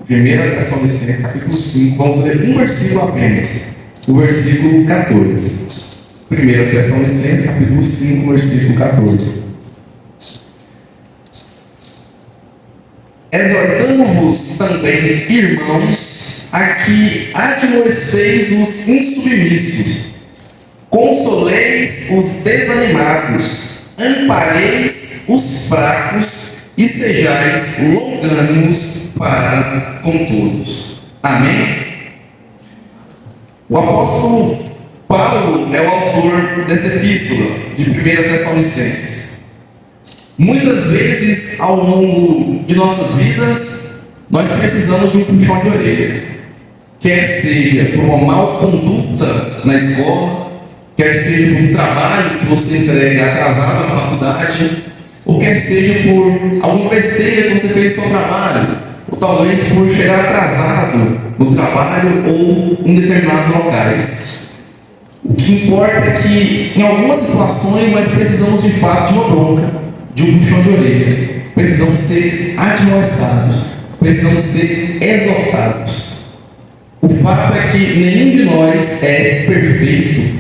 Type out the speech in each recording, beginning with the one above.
1 Tessalonicenses, capítulo 5, vamos ler um versículo apenas, o versículo 14. 1 Tessalonicenses, capítulo 5, versículo 14. Exortamo-vos também, irmãos, a que admoesteis os insubmissos, consoleis os desanimados, ampareis os fracos e sejais longânimos para com todos. Amém? O apóstolo Paulo é o autor dessa epístola de 1 Tessalonicenses. Muitas vezes, ao longo de nossas vidas, nós precisamos de um puxão de orelha. Quer seja por uma mal conduta na escola, quer seja por um trabalho que você entrega atrasado na faculdade, ou quer seja por alguma besteira que você fez no seu trabalho, ou talvez por chegar atrasado no trabalho ou em determinados locais. O que importa é que, em algumas situações, nós precisamos de fato de uma bronca, de um puxão de orelha. Precisamos ser admoestados, precisamos ser exortados. O fato é que nenhum de nós é perfeito,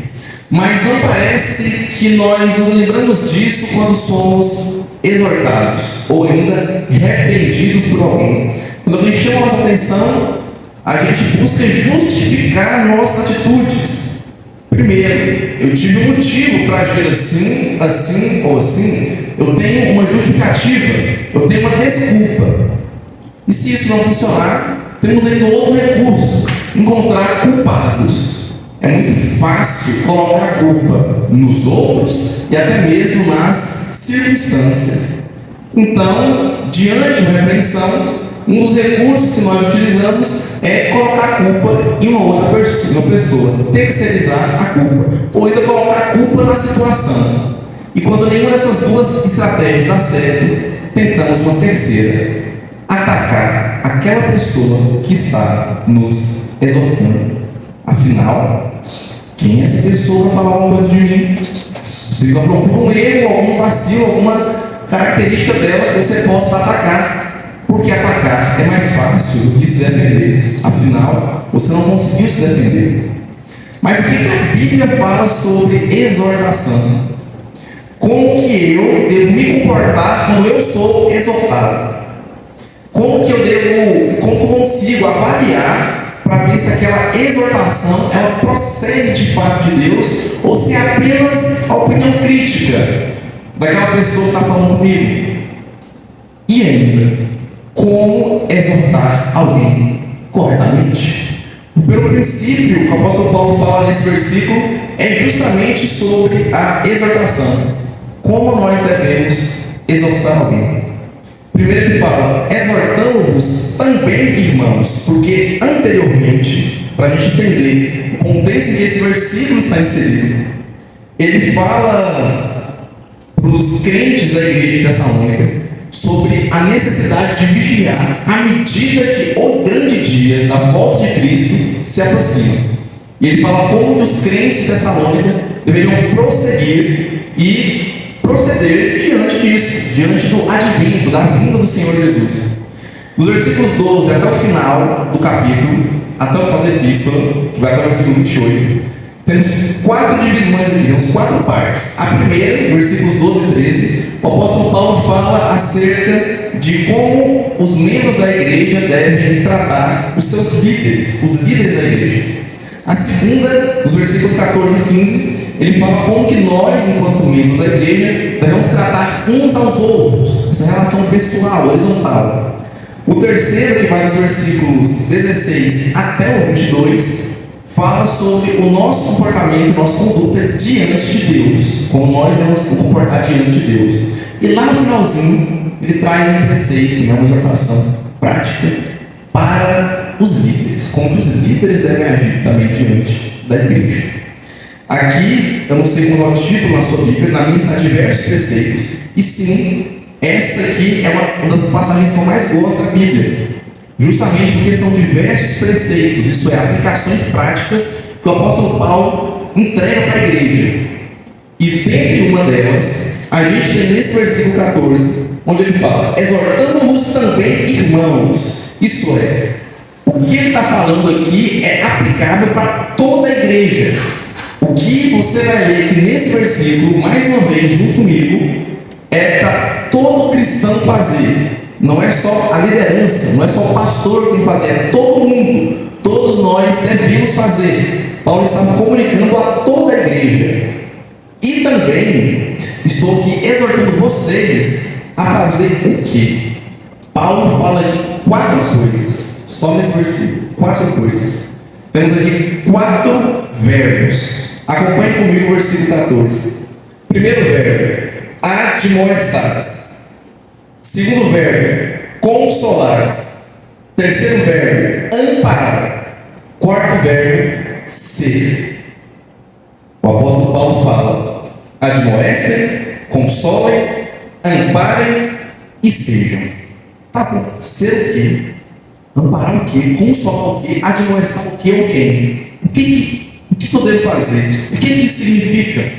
mas não parece que nós nos lembramos disso quando somos exortados ou ainda repreendidos por alguém. Quando alguém chama a nossa atenção, a gente busca justificar nossas atitudes. Primeiro, eu tive um motivo para agir assim, assim ou assim. Eu tenho uma justificativa, eu tenho uma desculpa. E se isso não funcionar, temos ainda outro recurso: encontrar culpados. É muito fácil colocar a culpa nos outros e até mesmo nas circunstâncias. Então, diante da repreensão, um dos recursos que nós utilizamos é colocar a culpa em uma outra pessoa, terceirizar a culpa, ou ainda colocar a culpa na situação. E quando nenhuma dessas duas estratégias dá certo, tentamos uma terceira: atacar aquela pessoa que está nos exortando. Afinal, quem é essa pessoa para falar alguma coisa de mim? Você procura um erro, algum vacilo, alguma característica dela que você possa atacar. Porque atacar é mais fácil do que se defender. Afinal, você não conseguiu se defender. Mas o que a Bíblia fala sobre exortação? Como que eu devo me comportar quando eu sou exortado? Como eu consigo avaliar para ver se aquela exortação ela procede de fato de Deus ou se é apenas a opinião crítica daquela pessoa que está falando comigo? E ainda, como exortar alguém corretamente? O primeiro princípio que o apóstolo Paulo fala nesse versículo é justamente sobre a exortação. Como nós devemos exortar alguém? Primeiro ele fala: exortamo-vos também, irmãos, porque anteriormente, para a gente entender o contexto em que esse versículo está inserido, ele fala para os crentes da igreja de Tessalônica sobre a necessidade de vigiar à medida que o grande dia da volta de Cristo se aproxima. E ele fala como os crentes de Tessalônica deveriam prosseguir e proceder diante disso, diante do advento, da vinda do Senhor Jesus. Dos versículos 12 até o final do capítulo, até o final da epístola, que vai até o versículo 28, temos 4 divisões aqui, temos 4 partes. A primeira, versículos 12 e 13, o apóstolo Paulo fala acerca de como os membros da igreja devem tratar os seus líderes, os líderes da igreja. A segunda, os versículos 14 e 15, ele fala como que nós, enquanto membros da igreja, devemos tratar uns aos outros, essa relação pessoal, horizontal. O terceiro, que vai dos versículos 16 até o 22, fala sobre o nosso comportamento, nossa conduta diante de Deus, como nós devemos nos comportar diante de Deus. E lá no finalzinho, ele traz um preceito, uma exortação prática para os líderes, como que os líderes devem agir também diante da igreja. Aqui, eu não sei qual é o título na sua Bíblia, na minha está diversos preceitos. E sim, essa aqui é uma das passagens que eu mais gosto da Bíblia. Justamente porque são diversos preceitos, isso é, aplicações práticas que o apóstolo Paulo entrega para a igreja. E dentre uma delas, a gente tem nesse versículo 14, onde ele fala: exortando-vos também, irmãos. Isto é, o que ele está falando aqui é aplicável para toda a igreja. O que você vai ler aqui nesse versículo, mais uma vez, junto comigo, é para todo cristão fazer. Não é só a liderança, não é só o pastor que tem que fazer, é todo mundo. Todos nós devemos fazer. Paulo estava comunicando a toda a igreja. E também estou aqui exortando vocês a fazer o quê? Paulo fala aqui 4 coisas, só nesse versículo, 4 coisas. Temos aqui 4 verbos. Acompanhe comigo o versículo 14. Primeiro verbo, admoestar. Segundo verbo, consolar. Terceiro verbo, amparar. Quarto verbo, ser. O apóstolo Paulo fala: admoestem, consolem, amparem e sejam. Tá bom, ser o quê? Amparar o quê? Consolar o quê? Admoestar o quê ou quem? O que eu devo fazer? O que isso significa?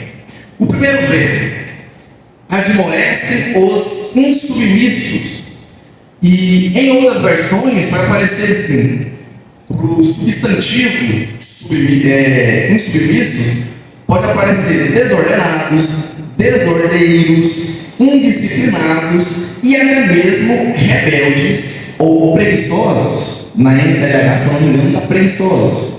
O primeiro verbo, admoestem os insubmissos. E em outras versões vai aparecer assim: para o substantivo insubmisso, pode aparecer desordenados, desordeiros, indisciplinados e até mesmo rebeldes ou preguiçosos. Na NTLH, se eu não me engano, está preguiçosos.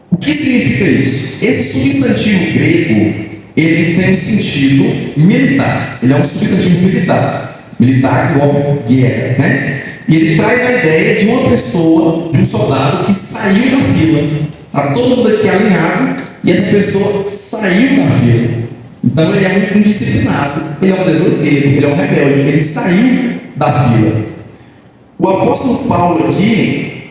O que significa isso? Esse substantivo grego, ele tem um sentido militar. Ele é um substantivo militar. Militar igual guerra, né? E ele traz a ideia de uma pessoa, de um soldado que saiu da fila. Está todo mundo aqui alinhado e essa pessoa saiu da fila. Então ele é um indisciplinado, ele é um desordeiro, ele é um rebelde, ele saiu da fila. O apóstolo Paulo aqui,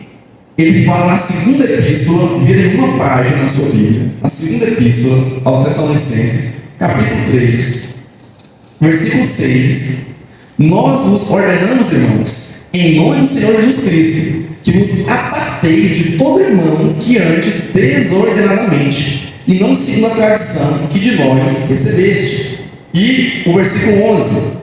ele fala na segunda epístola, vira uma página na sua Bíblia, na segunda epístola aos Tessalonicenses, capítulo 3, versículo 6. Nós vos ordenamos, irmãos, em nome do Senhor Jesus Cristo, que vos aparteis de todo irmão que ande desordenadamente, e não segundo a tradição que de nós recebestes. E o versículo 11: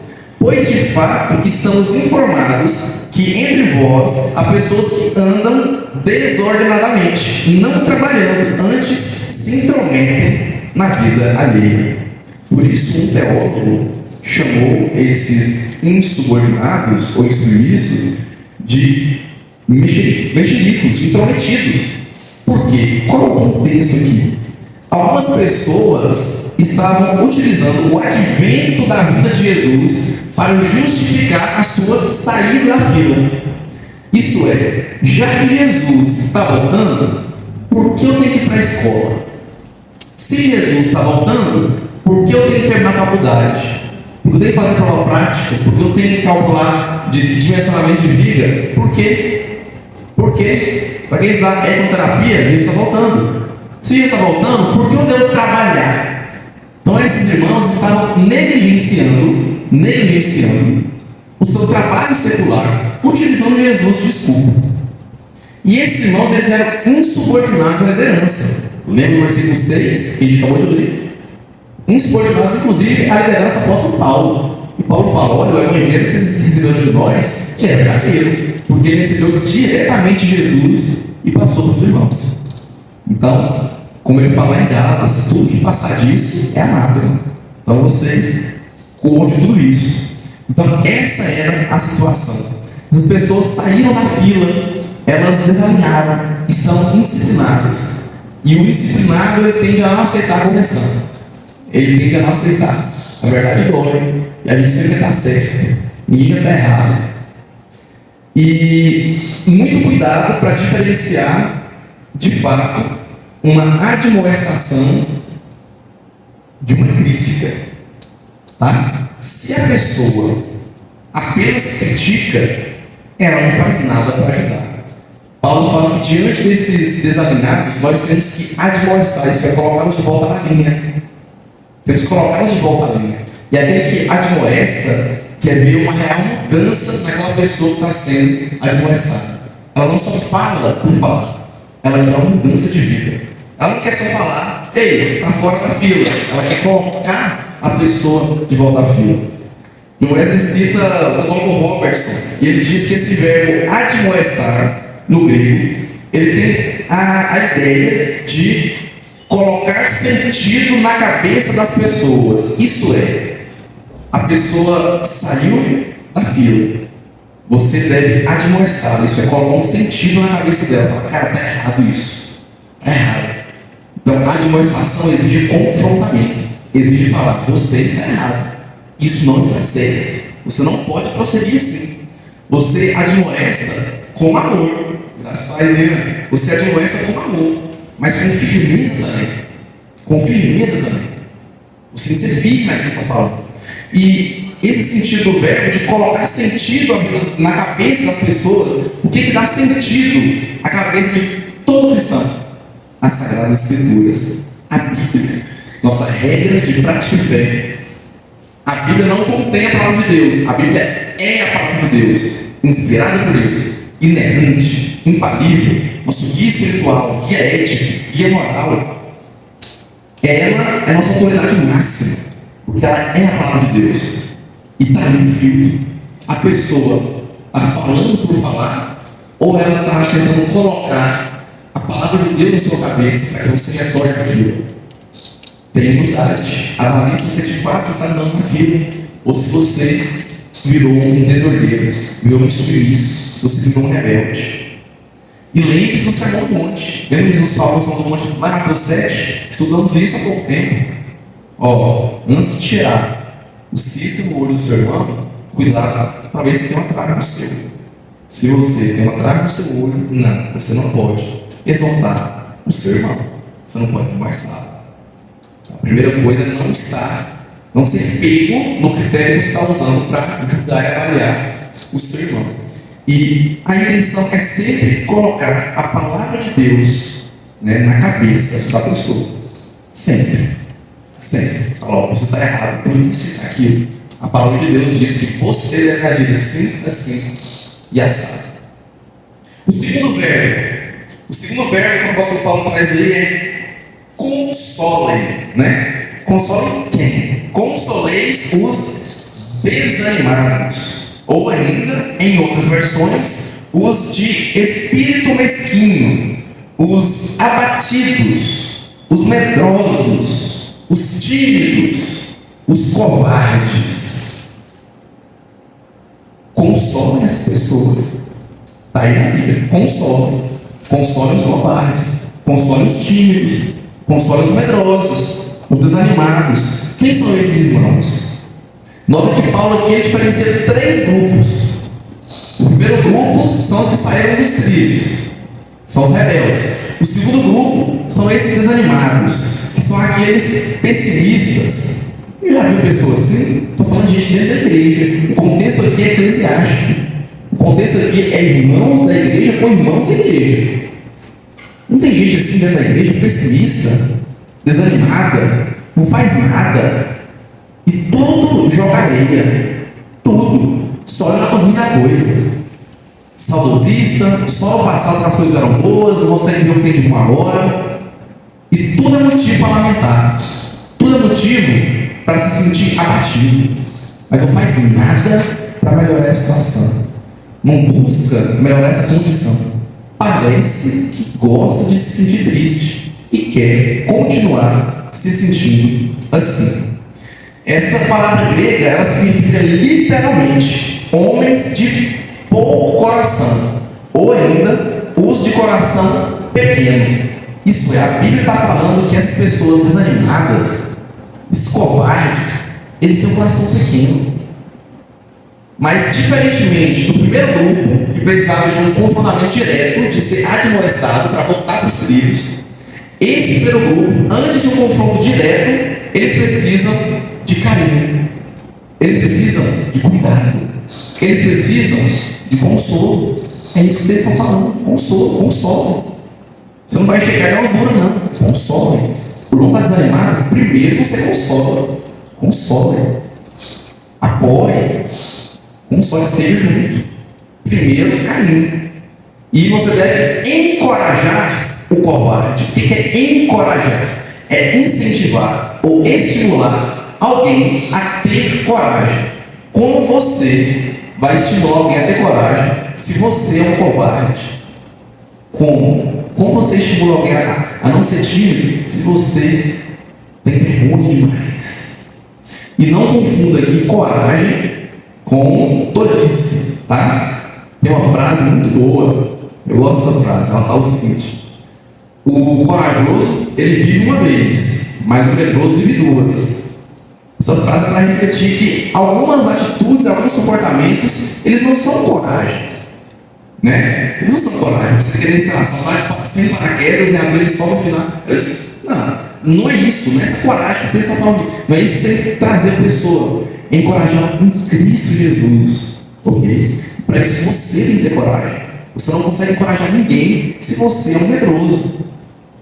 pois de fato estamos informados que entre vós há pessoas que andam desordenadamente, não trabalhando, antes se intrometem na vida alheia. Por isso um teólogo chamou esses insubordinados ou insubmissos de mexericos, de intrometidos. Por quê? Qual é o contexto aqui? Algumas pessoas estavam utilizando o advento da vida de Jesus para justificar a sua saída da fila. Isso é, já que Jesus está voltando, por que eu tenho que ir para a escola? Se Jesus está voltando, por que eu tenho que terminar a faculdade? Porque eu tenho que fazer prova prática? Porque eu tenho que calcular de dimensionamento de viga? Por quê? Por quê? Para quem estudar ecoterapia, Jesus está voltando. Se Jesus está voltando, por que eu devo trabalhar? Então esses irmãos estavam negligenciando o seu trabalho secular, utilizando Jesus de desculpa. E esses irmãos, eles eram insubordinados à liderança. Lembra o versículo 6, que a gente acabou de ler? Insubordinados, inclusive, à liderança do apóstolo Paulo. E Paulo fala: olha, o evangelho que vocês receberam de nós é verdadeiro, porque ele recebeu diretamente Jesus e passou para os irmãos. Então, como ele fala em Gálatas, tudo que passar disso é anátema. Então vocês corram de tudo isso. Então essa era a situação. As pessoas saíram da fila, elas desalinharam e são indisciplinadas. E o indisciplinado, ele tende a não aceitar a correção. Ele tende a não aceitar. A verdade dói. E a gente sempre está certo. Ninguém está errado. E muito cuidado para diferenciar, de fato, uma admoestação de uma crítica. Tá? Se a pessoa apenas critica, ela não faz nada para ajudar. Paulo fala que diante desses desalinhados, nós temos que admoestar, isso é colocá-los de volta na linha. Temos que colocá-los de volta na linha. E aquele que admoesta quer ver uma real mudança naquela pessoa que está sendo admoestada. Ela não só fala por falar, ela quer uma mudança de vida. Ela não quer só falar: ei, está fora da fila. Ela quer colocar a pessoa de volta à fila. John Wesley cita o teólogo Robertson, e ele diz que esse verbo admoestar, no grego, ele tem a ideia de colocar sentido na cabeça das pessoas. Isso é, a pessoa saiu da fila, você deve admoestar, isso é, colocar um sentido na cabeça dela. Fala, cara, tá errado isso, tá errado. Então, a admoestação exige confrontamento, exige falar, você está errado, isso não está certo, você não pode proceder assim. Você admoesta com amor, graças a Deus, né? Você admoesta com amor, mas com firmeza também. Com firmeza também. Você tem que ser firme naquilo que você está falando. E esse sentido do verbo de colocar sentido na cabeça das pessoas, o que dá sentido à cabeça de todo cristão? As Sagradas Escrituras, a Bíblia, nossa regra de prática e fé. A Bíblia não contém a palavra de Deus, a Bíblia é a palavra de Deus, inspirada por Deus, inerrante, infalível, nosso guia espiritual, guia ético, guia moral. Ela é a nossa autoridade máxima, porque ela é a palavra de Deus. E está aí um filtro. A pessoa está falando por falar, ou ela está tentando colocar a palavra de Deus na sua cabeça para que você retorne aquilo. Tem unidade. Avalie se você de fato está andando na fila, ou se você virou um desordeiro, virou um submisso, se você virou um rebelde. E lembre-se do Sermão do Monte. Lembra que Jesus falou no Sermão do Monte lá em Mateus 7? Estudamos isso há pouco tempo. Antes de tirar o cisco no olho do seu irmão, cuidado para ver se tem uma trave no seu. Se você tem uma trave no seu olho, não, você não pode exaltar o seu irmão. Você não pode conversar. A primeira coisa é não ser pego no critério que você está usando para julgar e avaliar o seu irmão. E a intenção é sempre colocar a palavra de Deus, né, na cabeça da pessoa. Sempre. Sempre. Fala, você está errado, por isso, aquilo. A palavra de Deus diz que você deve agir assim e assado. O segundo verbo que o apóstolo Paulo traz aí é consolem, né? Consolem quem? Consoleis os desanimados. Ou ainda, em outras versões, os de espírito mesquinho, os abatidos, os medrosos, os tímidos, os covardes. Consolem essas pessoas. Está aí na Bíblia. Consolem os covardes, consolem os tímidos, consolem os medrosos, os desanimados. Quem são esses irmãos? Nota que Paulo aqui diferencia três grupos. O primeiro grupo são os que saíram dos trilhos, são os rebeldes. O segundo grupo são esses desanimados, que são aqueles pessimistas. Eu já vi pessoas assim, estou falando de gente dentro da igreja. O contexto aqui é eclesiástico. O contexto aqui é irmãos da igreja com irmãos da igreja. Não tem gente assim dentro da igreja, pessimista, desanimada, não faz nada. E tudo joga areia. Tudo. Só olha para ruim da coisa. Saudosista, só o passado as coisas eram boas, não consegue ver o que tem de bom agora. E tudo é motivo para lamentar. Tudo é motivo para se sentir abatido. Mas não faz nada para melhorar a situação. Não busca melhorar essa condição. Parece que gosta de se sentir triste e quer continuar se sentindo assim. Essa palavra grega, ela significa literalmente homens de pouco coração, ou ainda os de coração pequeno. Isso é, a Bíblia está falando que essas pessoas desanimadas, esses covardes, eles têm um coração pequeno. Mas, diferentemente do primeiro grupo, que precisava de um confrontamento direto, de ser admoestado para voltar para os trilhos, esse primeiro grupo, antes de um confronto direto, eles precisam de carinho, eles precisam de cuidado, eles precisam de consolo. É isso que eles estão falando: consolo. Você não vai chegar em uma dura, não. Console. Por não estar desanimado, primeiro você console, apoie. Console, esteja junto. Primeiro, carinho. E você deve encorajar o covarde. O que é encorajar? É incentivar ou estimular alguém a ter coragem. Como você vai estimular alguém a ter coragem se você é um covarde? Como? Como você estimula alguém a não ser tímido se você tem vergonha demais? E não confunda aqui coragem com tolice, tá? Tem uma frase muito boa, eu gosto dessa frase, ela fala o seguinte: o corajoso, ele vive uma vez, mas o medroso vive duas. Essa frase vai refletir que algumas atitudes, alguns comportamentos, eles não são coragem, né? Eles não são coragem. Você querer, sei lá, saltar sem paraquedas e abrir só no final. Não é isso, não é essa coragem que o texto está falando. Não é isso que você tem que trazer a pessoa, encorajar em Cristo Jesus, ok? Para isso você tem que ter coragem. Você não consegue encorajar ninguém se você é um medroso.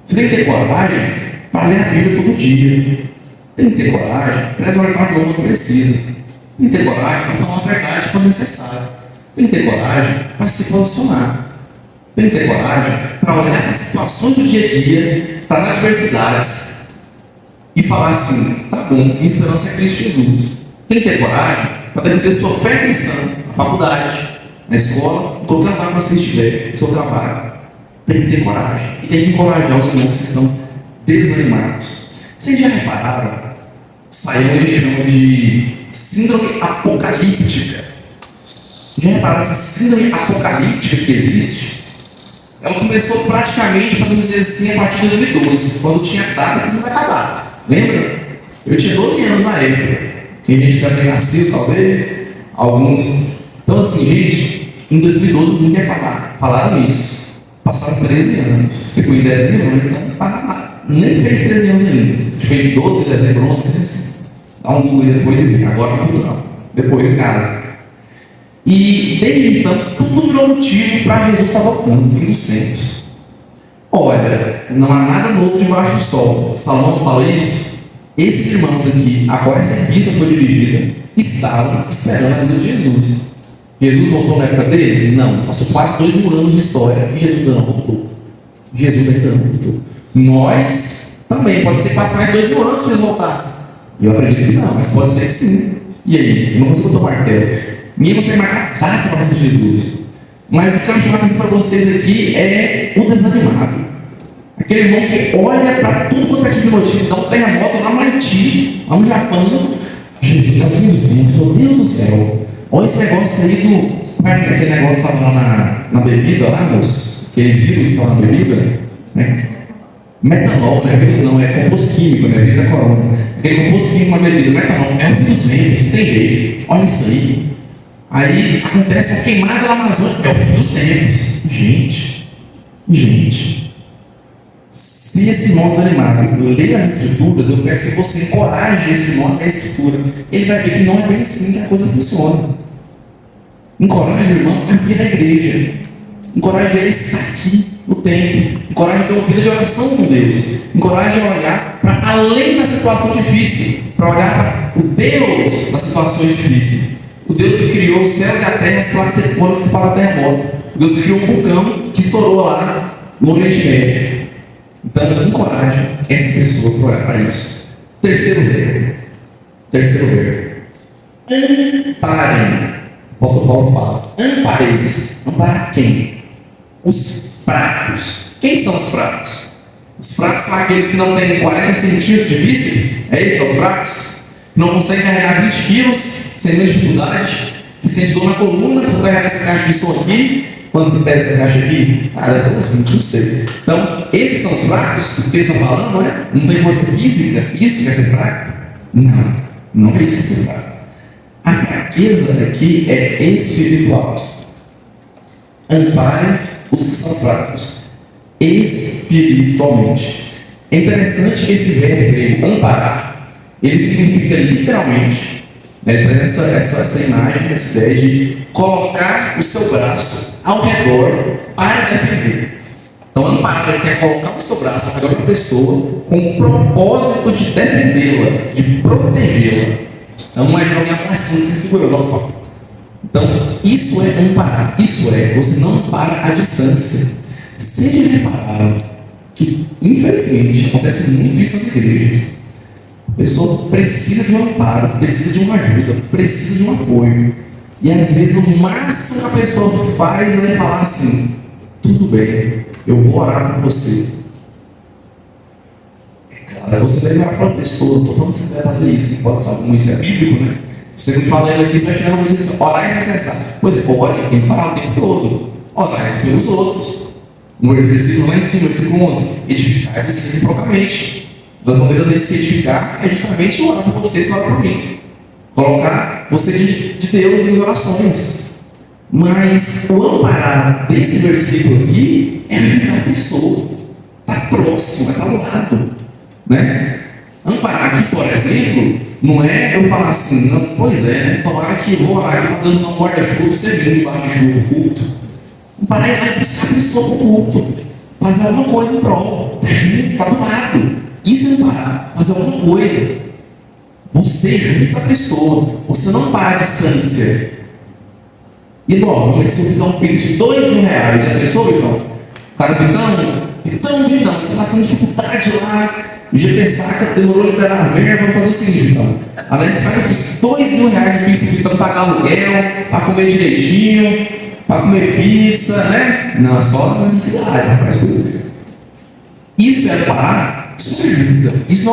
Você tem que ter coragem para ler a Bíblia todo dia. Tem que ter coragem para exortar quando precisa. Tem que ter coragem para falar a verdade quando necessário. Tem que ter coragem para se posicionar. Tem que ter coragem para olhar para as situações do dia a dia, para as adversidades e falar assim: tá bom, minha esperança é Cristo Jesus. Tem que ter coragem para defender sua fé cristã na faculdade, na escola, em qualquer lugar que você estiver, no seu trabalho. Tem que ter coragem e tem que encorajar os irmãos que estão desanimados. Vocês já repararam? Saiu ele chama de síndrome apocalíptica. Já repararam essa síndrome apocalíptica que existe? Ela começou praticamente, para não dizer assim, a partir de 2012, quando tinha data que não vai acabar. Lembra? Eu tinha 12 anos na época. Tinha gente que já tem nascido, talvez, alguns. Então, assim, gente, em 2012 o mundo ia acabar. Falaram isso. Passaram 13 anos. Eu fui em dezembro, então nem fez 13 anos ainda. Acho que foi em 12 de dezembro, 11, assim. Dá um Google aí depois e vem. Agora não culto não. Depois em casa. E desde então, tudo virou motivo para Jesus estar voltando no fim dos tempos. Olha, não há nada novo debaixo do sol. Salomão fala isso. Esses irmãos aqui, a qual essa epístola foi dirigida, estavam esperando a vinda de Jesus. Jesus voltou na época deles? Não. Passou quase 2000 anos de história e Jesus ainda não voltou. Jesus ainda não voltou. Nós também, pode ser que passe mais 2000 anos para eles voltarem. Eu acredito que não, mas pode ser que sim. E aí? Eu não consigo botar martelo. Ninguém consegue marcar data para a vinda de Jesus. Mas o que eu quero chamar a atenção para vocês aqui é o desanimado. Aquele irmão que olha para tudo quanto é tipo de notícia, dá um terremoto lá no Haiti, lá no Japão. Jesus, já fui os tempos, meu Deus do céu. Olha esse negócio aí do. Como é que aquele negócio estava lá na bebida, lá, moço? Aquele vírus que estava na bebida, né? Metanol, não é vírus não, é composto químico, né? Vírus é corona. Aquele composto químico na bebida, metanol, é o fim dos tempos, não tem jeito. Olha isso aí. Aí acontece a queimada na Amazônia, é o fim dos tempos. Gente, se esse irmão desanimado ler as escrituras, eu peço que você encoraje esse irmão a ler a escritura. Ele vai ver que não é bem assim que a coisa funciona. Encoraje o irmão a vir à igreja. Encoraje ele a estar aqui no templo. Encoraje a ter uma vida de oração com Deus. Encoraje a olhar para além da situação difícil, para olhar para o Deus das situações difíceis. O Deus que criou os céus e a terra, as placas tectônicas que fazem terremoto. O Deus que criou um vulcão que estourou lá no Oriente Médio. Então, encoraje essas pessoas para olhar para isso. Terceiro verbo. Amparem. O apóstolo Paulo fala: ampareis. Amparar quem? Os fracos. Quem são os fracos? Os fracos são aqueles que não têm 40 centímetros de bíceps. É isso que são os fracos? Que não conseguem carregar 20 quilos sem nenhuma dificuldade. Que sente dor na coluna. Se eu carregar essa caixa de som aqui, quanto pesa essa caixa aqui? Deve ter uns 20, não sei. Então, esses são os fracos que eles estão falando, não é? Não tem força física? Isso quer ser fraco? Não é isso que é ser fraco. A fraqueza aqui é espiritual. Amparem os que são fracos espiritualmente. É interessante que esse verbo grego, amparar, ele significa literalmente, né, ele traz essa imagem, essa ideia de colocar o seu braço ao redor para defender. Então, amparar quer colocar o seu braço ao redor da pessoa com o propósito de defendê-la, de protegê-la. Então, não é jogar alguém abraçando, se segurando. Então, isso é amparar. Isso é, você não ampara à distância. Vocês já repararam que, infelizmente, acontece muito isso nas igrejas. A pessoa precisa de um amparo, precisa de uma ajuda, precisa de um apoio. E às vezes o máximo que a pessoa faz é falar assim: tudo bem, eu vou orar por você. É claro, você deve orar para uma pessoa, não estou falando que você deve fazer isso, pode ser como isso é bíblico, né? Você não fala aqui, você vai chegar na você orar e necessário. Pois é, ore, tem que falar o tempo todo. Orar pelos outros. No versículo lá em cima, versículo 11: edificar-vos reciprocamente. Das maneiras de se edificar é justamente orar por você, orar por mim. Colocar você de Deus nas orações. Mas o amparar desse versículo aqui é ajudar a pessoa. Está próximo, está ao lado. Né? Amparar aqui, por exemplo, não é eu falar assim, não, pois é, né? Tomara que eu vou orar aqui para dando um guarda-chuva, você vem debaixo de chuva, culto. Amparar é lá buscar a pessoa para o culto. Fazer alguma coisa em prol. Está junto, está do lado. Isso é amparar, fazer alguma coisa. Você junto a pessoa. Você não para a distância. E logo, mas se eu fizer um pix de R$2.000, já pensou, então? O cara então, você está passando dificuldade lá. O GP Saca demorou a liberar a verba. Vamos fazer o seguinte, então. Aliás, você faz um pix de R$2.000 o pix tentando pagar aluguel, para comer direitinho, para comer pizza, né? Não, só as necessidades, rapaz. Isso é parar. Isso ajuda. Isso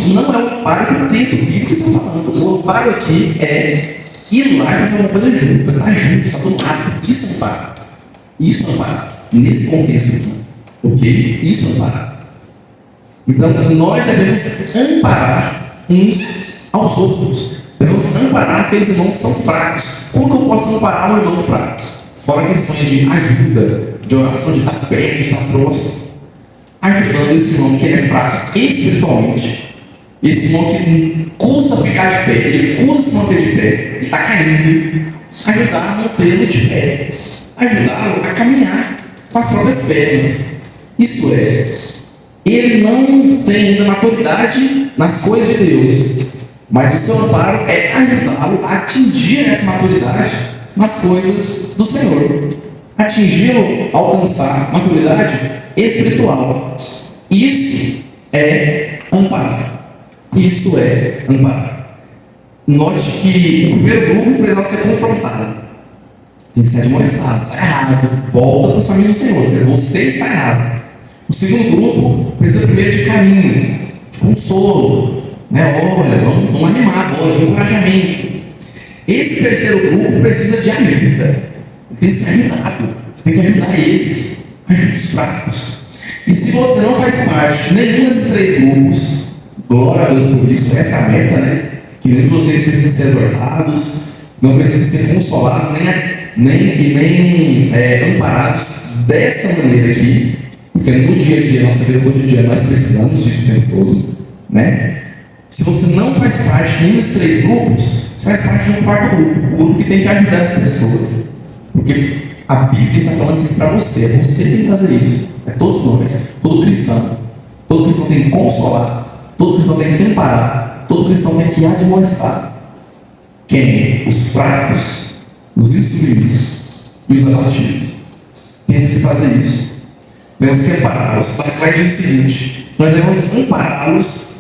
não é o amparo que o texto bíblico está falando. O amparo aqui é ir lá e fazer uma coisa junto. Está junto, está do lado. Isso é amparo. Isso é amparo. Nesse contexto aqui. Ok? Isso é amparo. Então, nós devemos amparar uns aos outros. Devemos amparar aqueles irmãos que são fracos. Como que eu posso amparar um irmão fraco? Fora questões de ajuda, de oração, de estar perto, de estar próximo. Ajudando esse irmão que é fraco espiritualmente. Esse irmão que custa ficar de pé, ele custa se manter de pé, ele está caindo. Ajudar a mantê-lo de pé. Ajudá-lo a caminhar com as próprias pernas. Isso é, ele não tem ainda maturidade nas coisas de Deus, mas o seu amparo é ajudá-lo a atingir essa maturidade nas coisas do Senhor. Atingi-lo a alcançar maturidade espiritual. Isso é amparar. Isso é amparar. Note que o primeiro grupo precisava ser confrontado. Tem que ser admoestado. Está errado. Volta para os caminhos do Senhor. Você está errado. O segundo grupo precisa primeiro de carinho, de consolo. Né? Olha, vamos animar agora, de encorajamento. Esse terceiro grupo precisa de ajuda. Ele tem que ser ajudado. Você tem que ajudar eles. Ajude os fracos. E se você não faz parte de nenhum desses três grupos, glória a Deus por isso, essa é a meta, né? Que nem vocês precisam ser exortados, não precisam ser consolados, nem amparados dessa maneira aqui, porque no dia a dia, nossa vida cotidiana, nós precisamos disso o tempo todo, né? Se você não faz parte de nenhum desses três grupos, você faz parte de um quarto grupo, o grupo que tem que ajudar essas pessoas. Porque a Bíblia está falando assim para você, você tem que fazer isso. É todos nós, todo cristão. Todo cristão tem que consolar, todo cristão tem que amparar, todo cristão tem que admoestar. Quem? Os fracos, os insubmissos e os adotivos. Temos que fazer isso. Temos que ampará-los. Para dizer o seguinte: nós devemos ampará-los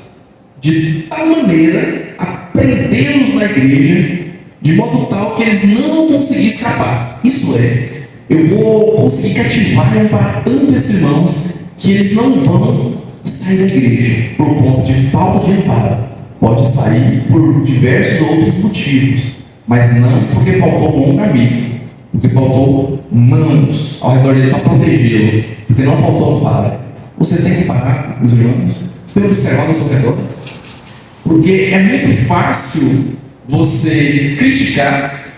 de tal maneira a prendê-los na igreja, de modo tal que eles não vão conseguir escapar. Isso é, eu vou conseguir cativar e amparar tanto esses irmãos que eles não vão sair da igreja por conta de falta de amparo. Pode sair por diversos outros motivos, mas não porque faltou um amigo, porque faltou mãos ao redor dele para protegê-lo, porque não faltou amparo. Você tem que amparar os irmãos. Você tem observado ao seu redor? Porque é muito fácil você criticar,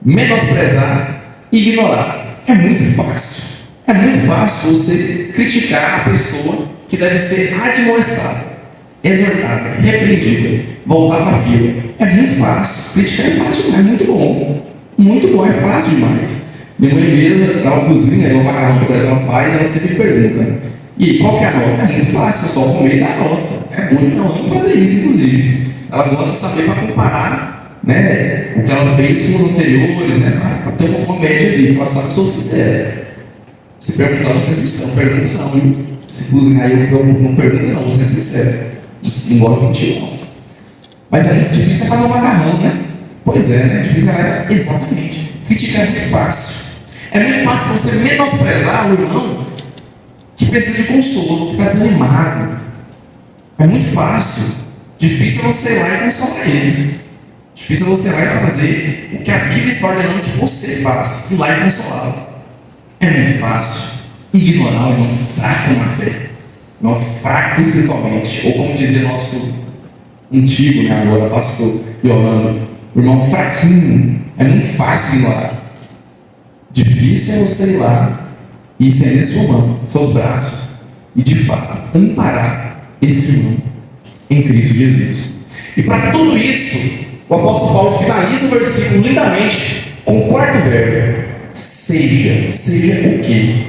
menosprezar e ignorar. É muito fácil. É muito fácil você criticar a pessoa que deve ser admoestada, exortada, repreendida, voltar para a fila. É muito fácil. Criticar é fácil demais, é muito bom. Muito bom, é fácil demais. Minha mãe mesmo, ela cozinha, o macarrão que ela faz, ela sempre pergunta: e qual que é a nota? É muito fácil, só comer e dar nota. É bom de amo fazer isso, inclusive. Ela gosta de saber para comparar, né, o que ela fez com os anteriores, né, para ter uma média ali, que ela sabe que sou sincero. Se perguntar, você é sincero, não pergunta não, viu? Se cozinhar eu não pergunta não, você é sincero. Não gosto de mentir não. Mas é muito difícil fazer um macarrão, né? Pois é, né? Difícil é exatamente. Criticar é muito fácil. É muito fácil você menosprezar o irmão que precisa de consolo, que está desanimado. É muito fácil. Difícil é você ir lá e consolar ele. Difícil é você ir lá e fazer o que a Bíblia está ordenando que você faça, ir lá e consolá-lo. É muito fácil ignorar o irmão fraco na fé, o irmão fraco espiritualmente, ou como dizia nosso antigo, né, agora, pastor Yolanda, o irmão fraquinho. É muito fácil ignorar. Difícil é você ir lá e estender sua mão, seus braços, e de fato amparar esse irmão em Cristo Jesus. E para tudo isso, o apóstolo Paulo finaliza o versículo lindamente com o quarto verbo: seja. Seja o quê?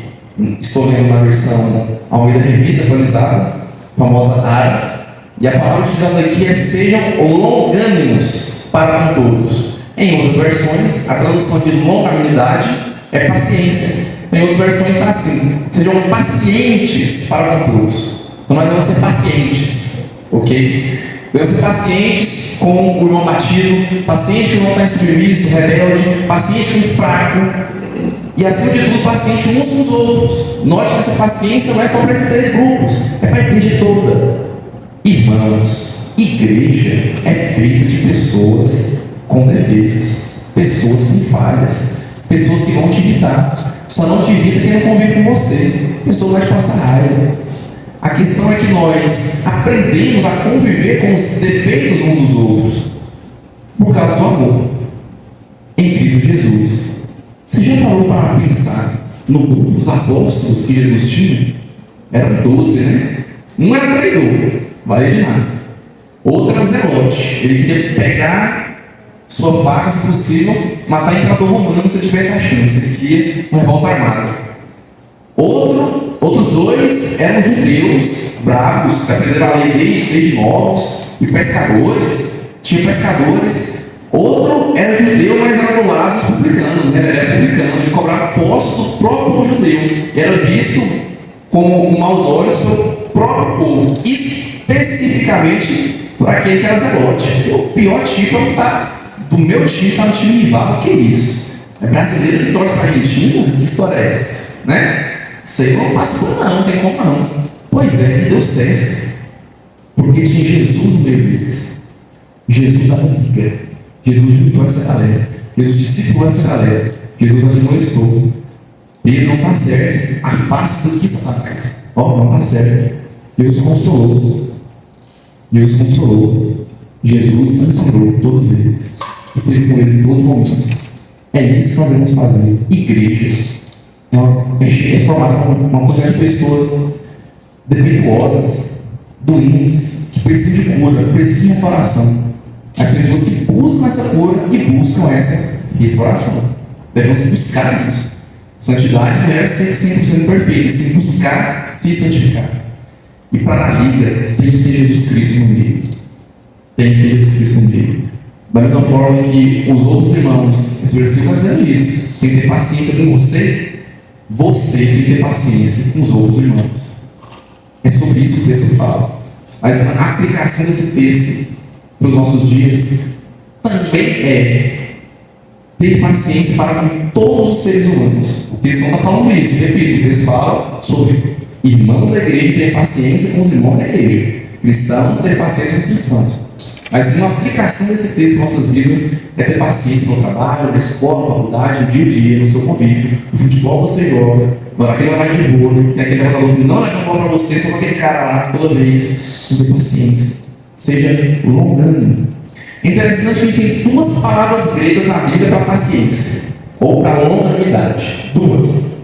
Estou lendo uma versão Almeida Revista Atualizada, famosa área, e a palavra utilizada aqui é: sejam longânimos para com todos. Em outras versões, a tradução de longanimidade é paciência. Em outras versões está assim: sejam pacientes para com todos. Então nós vamos ser pacientes, ok? Devemos ser pacientes com o irmão batido, paciente que não está insubmisso, rebelde, paciente com o fraco, e acima de tudo, paciente uns com os outros. Note que essa paciência não é só para esses três grupos, é para a igreja toda. Irmãos, igreja é feita de pessoas com defeitos, pessoas com falhas, pessoas que vão te irritar. Só não te irrita quem não convive com você. A pessoa vai te passar raiva. A questão é que nós aprendemos a conviver com os defeitos uns dos outros por causa do amor em Cristo Jesus. Você já parou para pensar no grupo dos apóstolos que Jesus tinha? Eram 12, né? Um era traidor, valia de nada. Outro era zelote. Ele queria pegar sua faca, se possível, matar o imperador romano se tivesse a chance. Ele queria uma revolta armada. Outros dois eram judeus bravos, que aprenderam a lei desde novos, e pescadores. Tinha pescadores. Outro era judeu, mas era do lado dos publicanos, né? Ele era publicano, ele cobrava impostos do próprio judeu. E era visto com maus olhos pelo próprio povo, especificamente por aquele que era zelote. Porque o pior tipo é do meu time, está no time rival. O que é isso? É brasileiro que torce para a Argentina? Que história é essa? Né? Isso aí não passou, não tem como não. Pois é, e deu certo. Porque tinha Jesus no meio deles. Jesus da liga. Jesus juntou essa galera. Jesus discipulou essa galera. Jesus admoestou. Ele não está certo. Afaste do que Satanás. Não está certo. Jesus consolou. Jesus amparou todos eles. Esteve com eles em todos os momentos. É isso que nós devemos fazer. Igreja é formada por uma quantidade de pessoas defeituosas, doentes, que precisam de cura, precisam de restauração. As pessoas que buscam essa cura e buscam essa restauração. Devemos buscar isso. Santidade não é ser 100% perfeito, é sim buscar se santificar. E para a liga, tem que ter Jesus Cristo no meio. Tem que ter Jesus Cristo no meio. Da mesma forma que os outros irmãos, esse versículo está dizendo isso. Tem que ter paciência com você. Você tem que ter paciência com os outros irmãos. É sobre isso que o texto fala. Mas a aplicação desse texto para os nossos dias também é ter paciência para com todos os seres humanos. O texto não está falando isso, repito, o texto fala sobre irmãos da igreja ter paciência com os irmãos da igreja, cristãos ter paciência com cristãos. Mas uma aplicação desse texto em nossas vidas é ter paciência no trabalho, na escola, na faculdade, no dia a dia, no seu convívio. No futebol você joga, naquele horário de vôlei, tem aquele jogador que não leva a bola para você, só aquele cara lá toda vez. Não ter paciência. Seja longânimo. Interessante que tem duas palavras gregas na Bíblia para paciência, ou para longanimidade. Duas.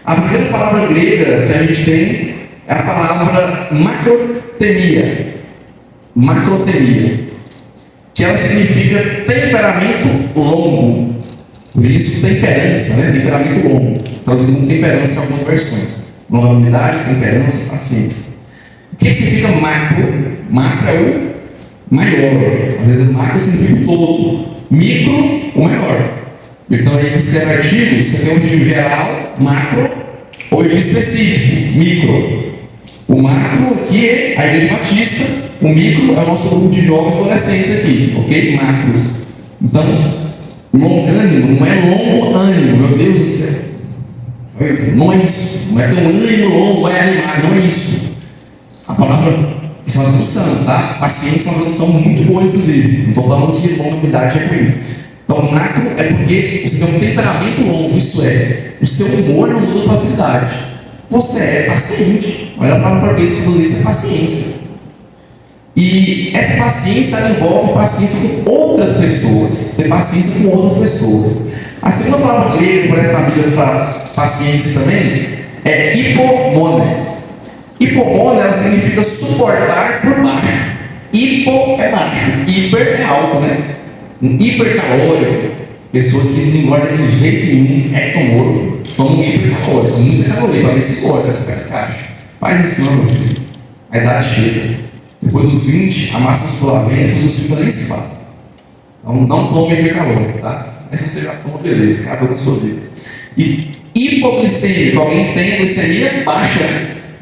A primeira palavra grega que a gente tem é a palavra macrotemia. Macrotemia. Que ela significa temperamento longo. Por isso, temperança, né? Temperamento longo. Traduzido como temperança em algumas versões. Longanimidade, temperança, paciência. O que significa macro? Macro é o maior. Às vezes macro significa o todo. Micro, o maior. Então a gente escreve artigos, você tem um artigo geral, macro, ou artigo específico, micro. O macro aqui é a Igreja Batista, o micro é o nosso grupo de jovens adolescentes aqui, ok? Macro. Então, longânimo não é longo ânimo, meu Deus do céu. Não é isso. Não é tão ânimo longo, é animado, não é isso. A palavra, isso é uma tradução, tá? Paciência é uma tradução muito boa, inclusive. Não estou falando que longanimidade é ruim. Então, macro é porque você tem um temperamento longo, isso é, o seu humor não muda com facilidade. Você é paciente. Olha a palavra portuguesa que traduz isso é paciência. E essa paciência ela envolve paciência com outras pessoas, ter paciência com outras pessoas. A segunda palavra grega que aparece na Bíblia para paciência também é hipomone. Hipomone ela significa suportar por baixo. Hipo é baixo, hiper é alto, né? Um hipercalórico, pessoa que não engorda de jeito nenhum, ectomorfo, toma um hipercalórico, muita caloria para ver se engorda, essa cara caixa. Faz isso não, meu filho. A idade chega. Depois dos 20, a massa muscular vem, depois dos 30 nem se fala. Então não tome hipercalórico, tá? Mas se você já toma, beleza, cada um da sua vida. E hipoglicemia, alguém que tem glicemia baixa,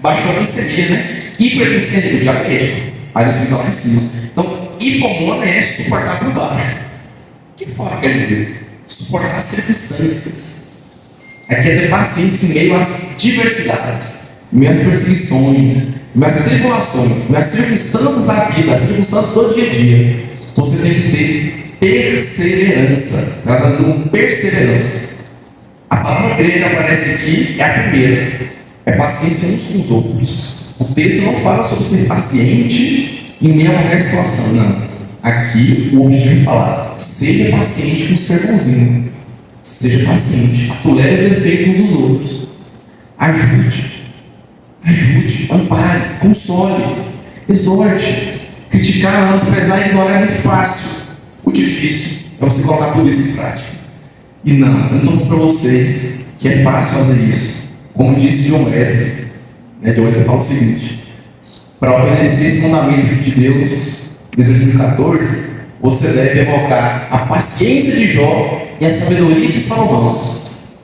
baixou a glicemia, né? Hiperglicemia, diabético, aí você fica lá em cima. Então, hipomone é suportar por baixo. O que essa palavra quer dizer? Suportar as circunstâncias. Aqui é ter paciência em meio às diversidades, em meio às perseguições, em meio às tribulações, em meio às circunstâncias da vida, as circunstâncias do dia a dia. Você tem que ter perseverança. Ela está dizendo perseverança. A palavra grega que aparece aqui é a primeira. É paciência uns com os outros. O texto não fala sobre ser paciente em meio a qualquer situação, não. Aqui o objetivo é falar: seja paciente com o seu irmãozinho. Seja paciente. Tolere os defeitos uns dos outros. Ajude, ampare, console, exorte. Criticar, menosprezar e ignorar é muito fácil. O difícil é você colocar tudo isso em prática. E não, eu não estou falando para vocês que é fácil fazer isso. Como disse John Wesley, John Wesley fala o seguinte: para obedecer esse mandamento aqui de Deus, versículo 14, você deve evocar a paciência de Jó e a sabedoria de Salomão,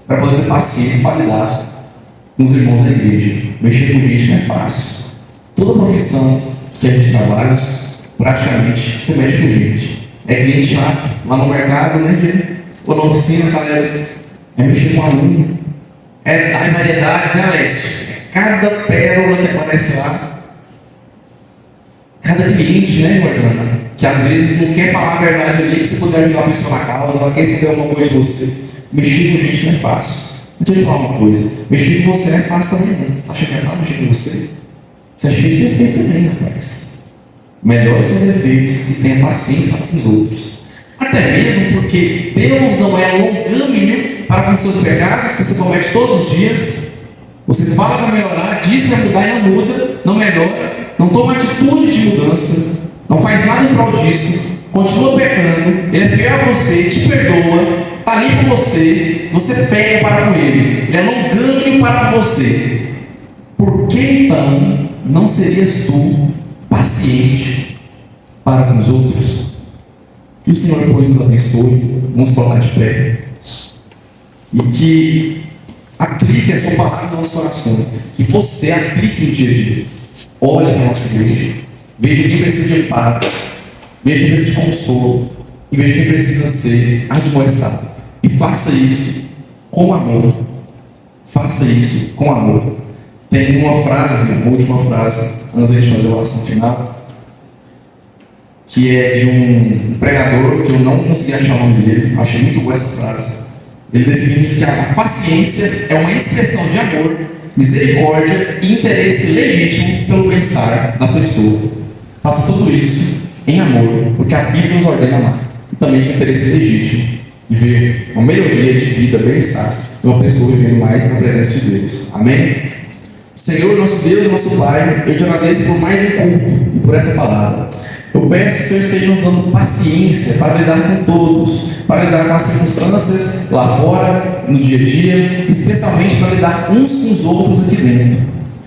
para poder ter paciência para lidar com os irmãos da igreja. Mexer com gente não é fácil. Toda profissão que a gente trabalha, praticamente, você mexe com gente. É cliente chato, lá no mercado, né? Ou na oficina, galera, é mexer com aluno. É dar variedades, né, Alessio? Cada pérola que aparece lá, cada cliente, né, Jordana? Que às vezes não quer falar a verdade ali, que você puder ajudar a pessoa na causa, ela quer esconder uma coisa de você. Mexer com gente não é fácil. Deixa eu te falar uma coisa: mexer com você não é fácil também, não. Tá achando que é fácil mexer com você? Você é cheio de defeito também, rapaz. Melhore seus defeitos e tenha paciência com os outros. Até mesmo porque Deus não é longânimo para com seus pecados que você comete todos os dias. Você fala que vai melhorar, diz que vai mudar e não muda, não melhora, não toma atitude de mudança, não faz nada em prol disso, continua pecando, Ele é fiel a você, te perdoa, está ali com você, você peca para com Ele, Ele é longânimo para você. Por que então não serias tu paciente para com os outros? Que o Senhor depois nos abençoe, vamos falar de pé, e que aplique a sua palavra nos nossos corações, que você aplique no dia a dia. Olhe para a nossa igreja, veja quem precisa de amparo, veja quem precisa de consolo, e veja quem precisa ser admoestado, e faça isso com amor. Faça isso com amor. Tem uma frase, uma última frase, antes de fazer a oração final, que é de um pregador que eu não consegui achar o nome dele. Achei muito boa essa frase. Ele define que a paciência é uma expressão de amor, misericórdia e interesse legítimo pelo bem-estar da pessoa. Faça tudo isso em amor, porque a Bíblia nos ordena amar. E também com interesse legítimo de ver uma melhoria de vida, bem-estar de uma pessoa vivendo mais na presença de Deus. Amém? Senhor, nosso Deus e nosso Pai, eu te agradeço por mais um culto e por essa palavra. Eu peço que o Senhor esteja nos dando paciência para lidar com todos, para lidar com as circunstâncias lá fora, no dia a dia, especialmente para lidar uns com os outros aqui dentro.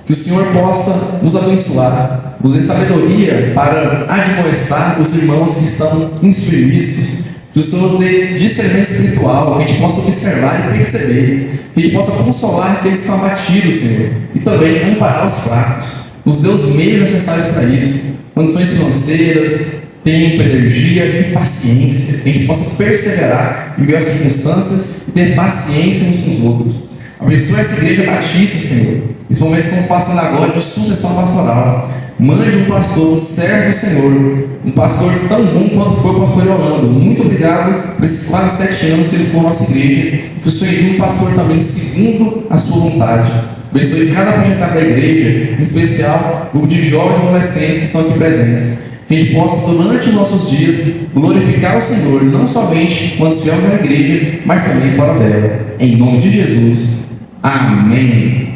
Que o Senhor possa nos abençoar, nos dê sabedoria para admoestar os irmãos que estão insubmissos. Que o Senhor nos dê discernimento espiritual, que a gente possa observar e perceber, que a gente possa consolar aqueles que estão abatidos, Senhor, e também amparar os fracos. nos dê os meios necessários para isso, condições financeiras, tempo, energia e paciência, que a gente possa perseverar em meio às circunstâncias e ter paciência uns com os outros. Abençoa essa igreja batista, Senhor. Nesse momento estamos passando agora de sucessão pastoral. Mande um pastor, um servo do Senhor, um pastor tão bom quanto foi o pastor Yolando. Muito obrigado por esses quase 7 anos que ele foi à nossa igreja. Que o Senhor envie um pastor também seguindo a sua vontade. Abençoe cada faixa etária da igreja, em especial o grupo de jovens e adolescentes que estão aqui presentes. Que a gente possa, durante os nossos dias, glorificar o Senhor, não somente quando estivermos na igreja, mas também fora dela. Em nome de Jesus. Amém.